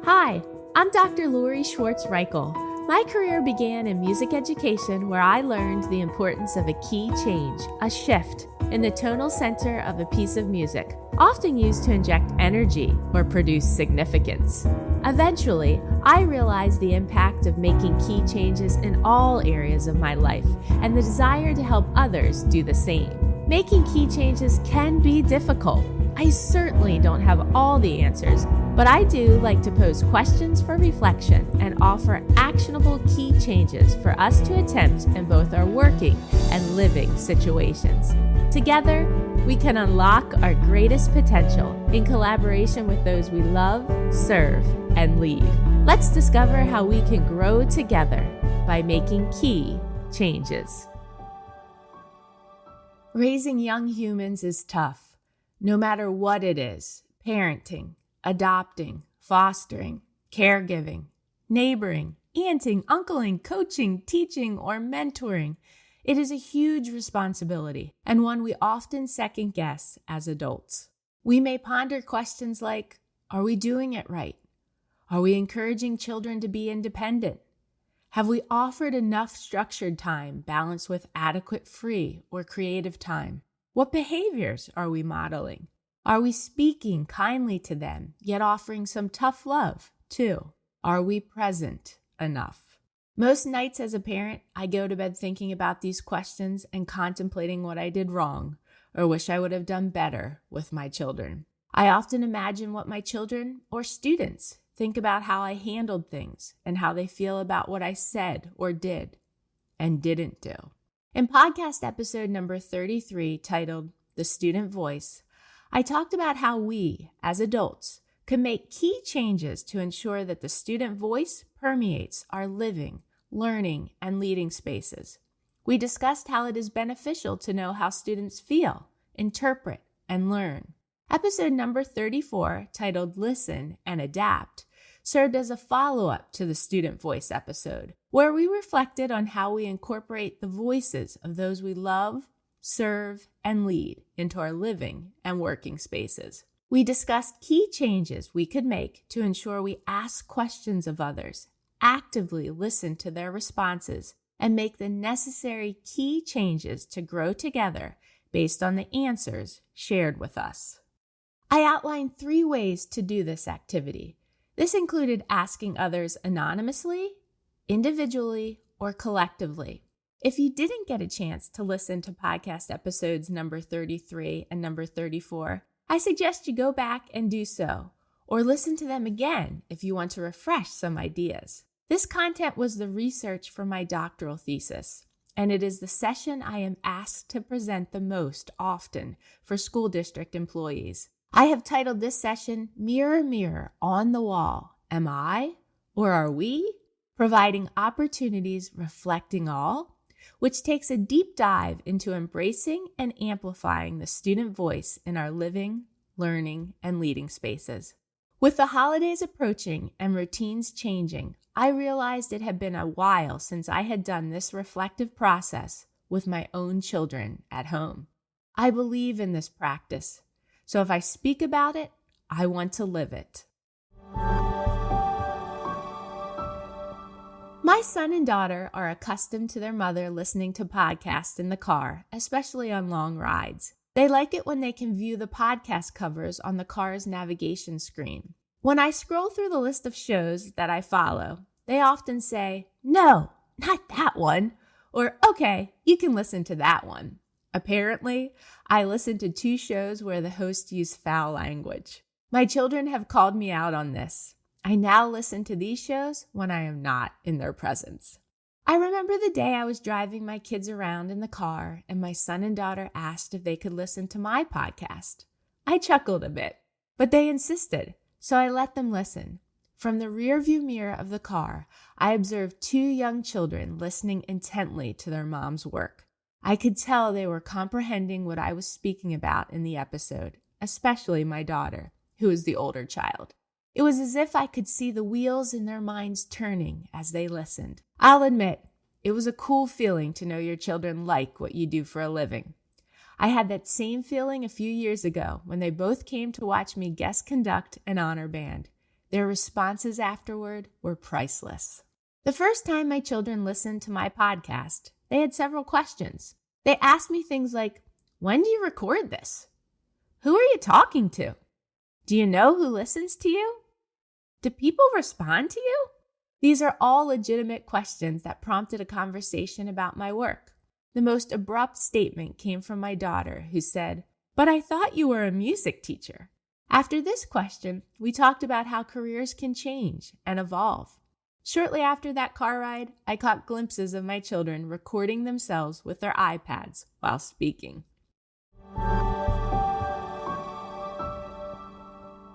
Hi, I'm Dr. Lori Schwartz-Reichel. My career began in music education where I learned the importance of a key change, a shift, in the tonal center of a piece of music, often used to inject energy or produce significance. Eventually, I realized the impact of making key changes in all areas of my life and the desire to help others do the same. Making key changes can be difficult. I certainly don't have all the answers, but I do like to pose questions for reflection and offer actionable key changes for us to attempt in both our working and living situations. Together, we can unlock our greatest potential in collaboration with those we love, serve, and lead. Let's discover how we can grow together by making key changes. Raising young humans is tough, no matter what it is: parenting, adopting, fostering, caregiving, neighboring, aunting, uncling, coaching, teaching, or mentoring. It is a huge responsibility and one we often second guess as adults. We may ponder questions like, are we doing it right? Are we encouraging children to be independent? Have we offered enough structured time balanced with adequate free or creative time? What behaviors are we modeling? Are we speaking kindly to them, yet offering some tough love, too? Are we present enough? Most nights as a parent, I go to bed thinking about these questions and contemplating what I did wrong or wish I would have done better with my children. I often imagine what my children or students think about how I handled things and how they feel about what I said or did and didn't do. In podcast episode number 33, titled The Student Voice, I talked about how we, as adults, can make key changes to ensure that the student voice permeates our living, learning, and leading spaces. We discussed how it is beneficial to know how students feel, interpret, and learn. Episode number 34, titled Listen and Adapt, served as a follow-up to the Student Voice episode, where we reflected on how we incorporate the voices of those we love, serve, and lead into our living and working spaces. We discussed key changes we could make to ensure we ask questions of others, actively listen to their responses, and make the necessary key changes to grow together based on the answers shared with us. I outlined 3 ways to do this activity. This included asking others anonymously, individually, or collectively. If you didn't get a chance to listen to podcast episodes number 33 and number 34, I suggest you go back and do so, or listen to them again if you want to refresh some ideas. This content was the research for my doctoral thesis, and it is the session I am asked to present the most often for school district employees. I have titled this session, Mirror, Mirror on the Wall, Am I or Are We? Providing opportunities reflecting all, which takes a deep dive into embracing and amplifying the student voice in our living, learning, and leading spaces. With the holidays approaching and routines changing, I realized it had been a while since I had done this reflective process with my own children at home. I believe in this practice, so if I speak about it, I want to live it. My son and daughter are accustomed to their mother listening to podcasts in the car, especially on long rides. They like it when they can view the podcast covers on the car's navigation screen. When I scroll through the list of shows that I follow, they often say, "No, not that one," or "Okay, you can listen to that one." Apparently, I listen to 2 shows where the hosts use foul language. My children have called me out on this. I now listen to these shows when I am not in their presence. I remember the day I was driving my kids around in the car and my son and daughter asked if they could listen to my podcast. I chuckled a bit, but they insisted, so I let them listen. From the rearview mirror of the car, I observed 2 young children listening intently to their mom's work. I could tell they were comprehending what I was speaking about in the episode, especially my daughter, who is the older child. It was as if I could see the wheels in their minds turning as they listened. I'll admit, it was a cool feeling to know your children like what you do for a living. I had that same feeling a few years ago when they both came to watch me guest conduct an honor band. Their responses afterward were priceless. The first time my children listened to my podcast, they had several questions. They asked me things like, "When do you record this? Who are you talking to? Do you know who listens to you? Do people respond to you?" These are all legitimate questions that prompted a conversation about my work. The most abrupt statement came from my daughter, who said, "But I thought you were a music teacher." After this question, we talked about how careers can change and evolve. Shortly after that car ride, I caught glimpses of my children recording themselves with their iPads while speaking.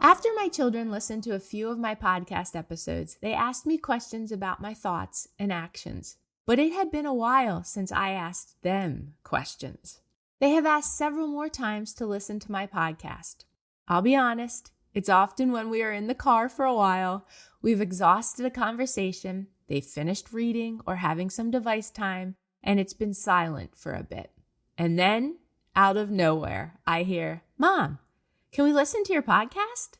After my children listened to a few of my podcast episodes, they asked me questions about my thoughts and actions. But it had been a while since I asked them questions. They have asked several more times to listen to my podcast. I'll be honest, it's often when we are in the car for a while, we've exhausted a conversation, they've finished reading or having some device time, and it's been silent for a bit. And then, out of nowhere, I hear, "Mom, can we listen to your podcast?"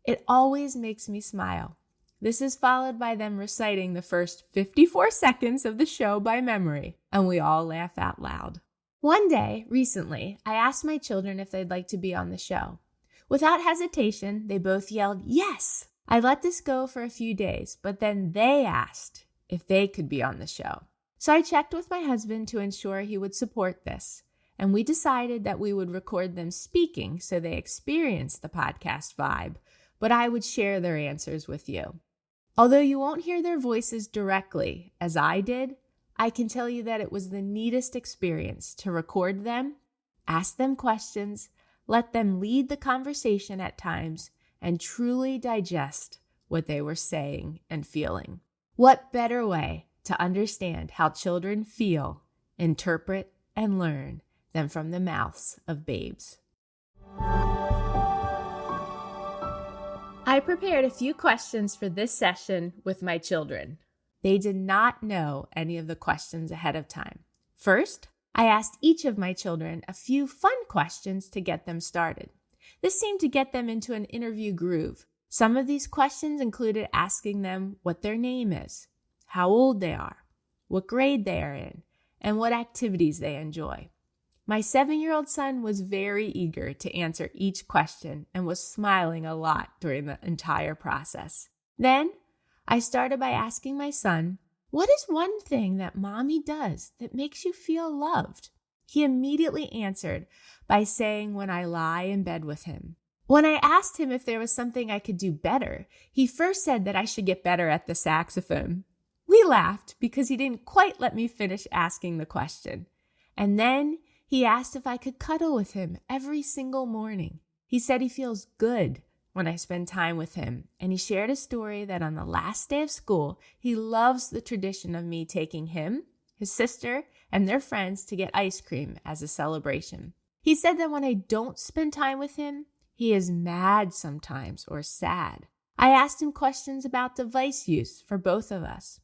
It always makes me smile. This is followed by them reciting the first 54 seconds of the show by memory, and we all laugh out loud. One day, recently, I asked my children if they'd like to be on the show. Without hesitation, they both yelled, "Yes!" I let this go for a few days, but then they asked if they could be on the show. So I checked with my husband to ensure he would support this, and we decided that we would record them speaking so they experienced the podcast vibe, but I would share their answers with you. Although you won't hear their voices directly, as I did, I can tell you that it was the neatest experience to record them, ask them questions, let them lead the conversation at times, and truly digest what they were saying and feeling. What better way to understand how children feel, interpret, and learn than from the mouths of babes? I prepared a few questions for this session with my children. They did not know any of the questions ahead of time. First, I asked each of my children a few fun questions to get them started. This seemed to get them into an interview groove. Some of these questions included asking them what their name is, how old they are, what grade they are in, and what activities they enjoy. My 7-year-old son was very eager to answer each question and was smiling a lot during the entire process. Then, I started by asking my son, "What is one thing that mommy does that makes you feel loved?" He immediately answered by saying, "When I lie in bed with him." When I asked him if there was something I could do better, he first said that I should get better at the saxophone. We laughed because he didn't quite let me finish asking the question. And then he asked if I could cuddle with him every single morning. He said he feels good when I spend time with him, and he shared a story that on the last day of school, he loves the tradition of me taking him, his sister, and their friends to get ice cream as a celebration. He said that when I don't spend time with him, he is mad sometimes or sad. I asked him questions about device use for both of us.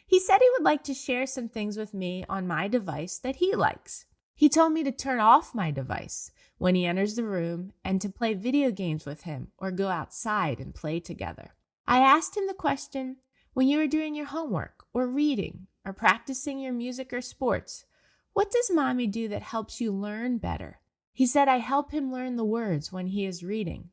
He said he would like to share some things with me on my device that he likes. He told me to turn off my device when he enters the room and to play video games with him or go outside and play together. I asked him the question, when you are doing your homework or reading or practicing your music or sports, what does mommy do that helps you learn better? He said I help him learn the words when he is reading.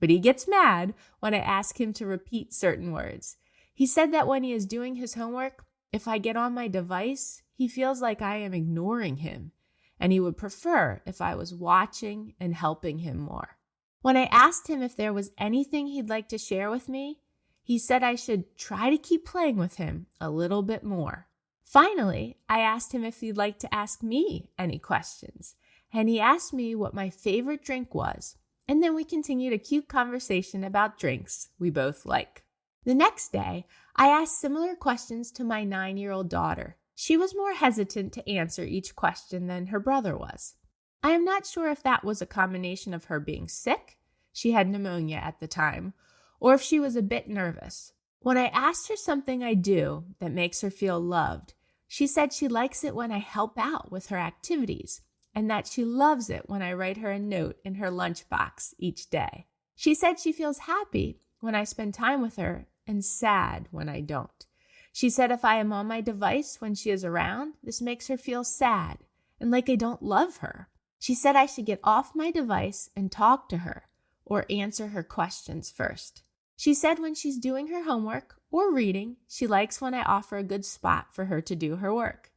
But he gets mad when I ask him to repeat certain words. He said that when he is doing his homework, if I get on my device, he feels like I am ignoring him, and he would prefer if I was watching and helping him more. When I asked him if there was anything he'd like to share with me, he said I should try to keep playing with him a little bit more. Finally, I asked him if he'd like to ask me any questions, and he asked me what my favorite drink was, and then we continued a cute conversation about drinks we both like. The next day, I asked similar questions to my 9-year-old daughter. She was more hesitant to answer each question than her brother was. I am not sure if that was a combination of her being sick, she had pneumonia at the time, or if she was a bit nervous. When I asked her something I do that makes her feel loved, she said she likes it when I help out with her activities, and that she loves it when I write her a note in her lunchbox each day. She said she feels happy when I spend time with her and sad when I don't. She said if I am on my device when she is around, this makes her feel sad and like I don't love her. She said I should get off my device and talk to her or answer her questions first. She said when she's doing her homework or reading, she likes when I offer a good spot for her to do her work.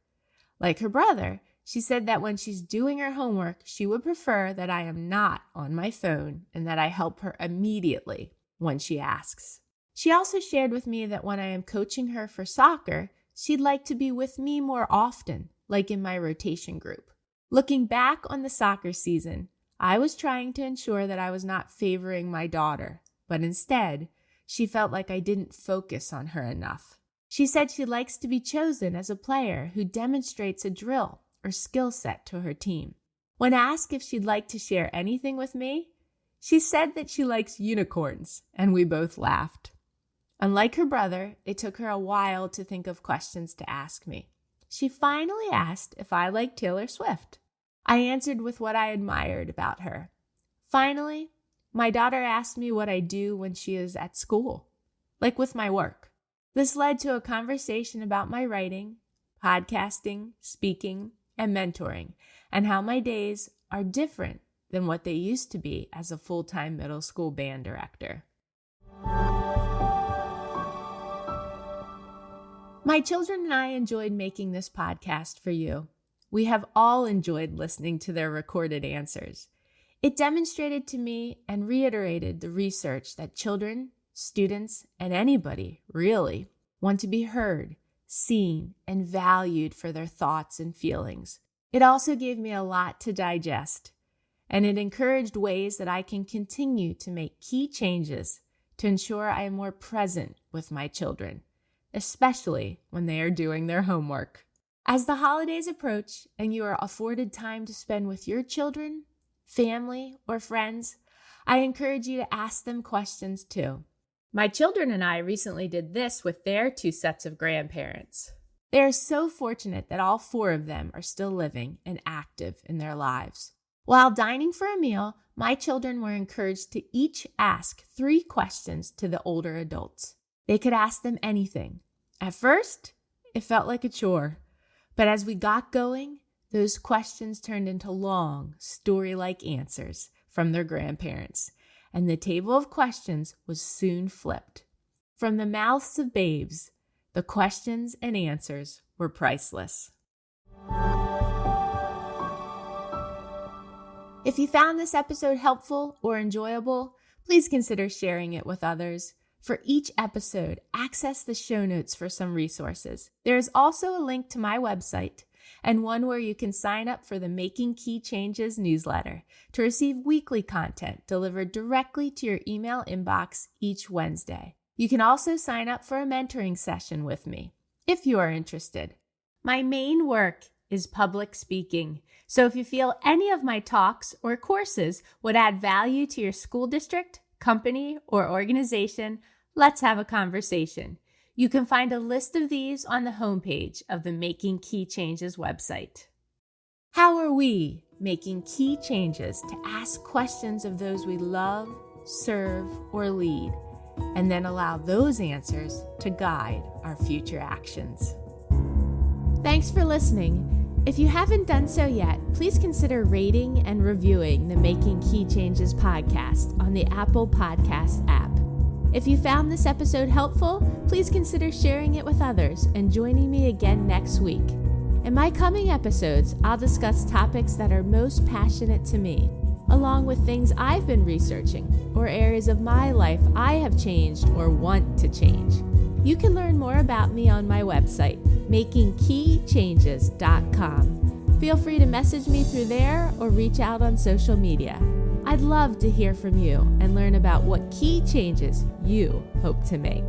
Like her brother, she said that when she's doing her homework, she would prefer that I am not on my phone and that I help her immediately when she asks. She also shared with me that when I am coaching her for soccer, she'd like to be with me more often, like in my rotation group. Looking back on the soccer season, I was trying to ensure that I was not favoring my daughter, but instead, she felt like I didn't focus on her enough. She said she likes to be chosen as a player who demonstrates a drill or skill set to her team. When asked if she'd like to share anything with me, she said that she likes unicorns, and we both laughed. Unlike her brother, it took her a while to think of questions to ask me. She finally asked if I liked Taylor Swift. I answered with what I admired about her. Finally, my daughter asked me what I do when she is at school, like with my work. This led to a conversation about my writing, podcasting, speaking, and mentoring, and how my days are different than what they used to be as a full-time middle school band director. My children and I enjoyed making this podcast for you. We have all enjoyed listening to their recorded answers. It demonstrated to me and reiterated the research that children, students, and anybody, really, want to be heard, seen, and valued for their thoughts and feelings. It also gave me a lot to digest, and it encouraged ways that I can continue to make key changes to ensure I am more present with my children, especially when they are doing their homework. As the holidays approach and you are afforded time to spend with your children, family, or friends, I encourage you to ask them questions too. My children and I recently did this with their 2 sets of grandparents. They are so fortunate that all 4 of them are still living and active in their lives. While dining for a meal, my children were encouraged to each ask 3 questions to the older adults. They could ask them anything. At first, it felt like a chore, but as we got going, those questions turned into long, story-like answers from their grandparents, and the table of questions was soon flipped. From the mouths of babes, the questions and answers were priceless. If you found this episode helpful or enjoyable, please consider sharing it with others. For each episode, access the show notes for some resources. There is also a link to my website and one where you can sign up for the Making Key Changes newsletter to receive weekly content delivered directly to your email inbox each Wednesday. You can also sign up for a mentoring session with me if you are interested. My main work is public speaking, so if you feel any of my talks or courses would add value to your school district, company, or organization, let's have a conversation. You can find a list of these on the homepage of the Making Key Changes website. How are we making key changes to ask questions of those we love, serve, or lead, and then allow those answers to guide our future actions? Thanks for listening. If you haven't done so yet, please consider rating and reviewing the Making Key Changes podcast on the Apple Podcast app. If you found this episode helpful, please consider sharing it with others and joining me again next week. In my coming episodes, I'll discuss topics that are most passionate to me, along with things I've been researching or areas of my life I have changed or want to change. You can learn more about me on my website, makingkeychanges.com. Feel free to message me through there or reach out on social media. I'd love to hear from you and learn about what key changes you hope to make.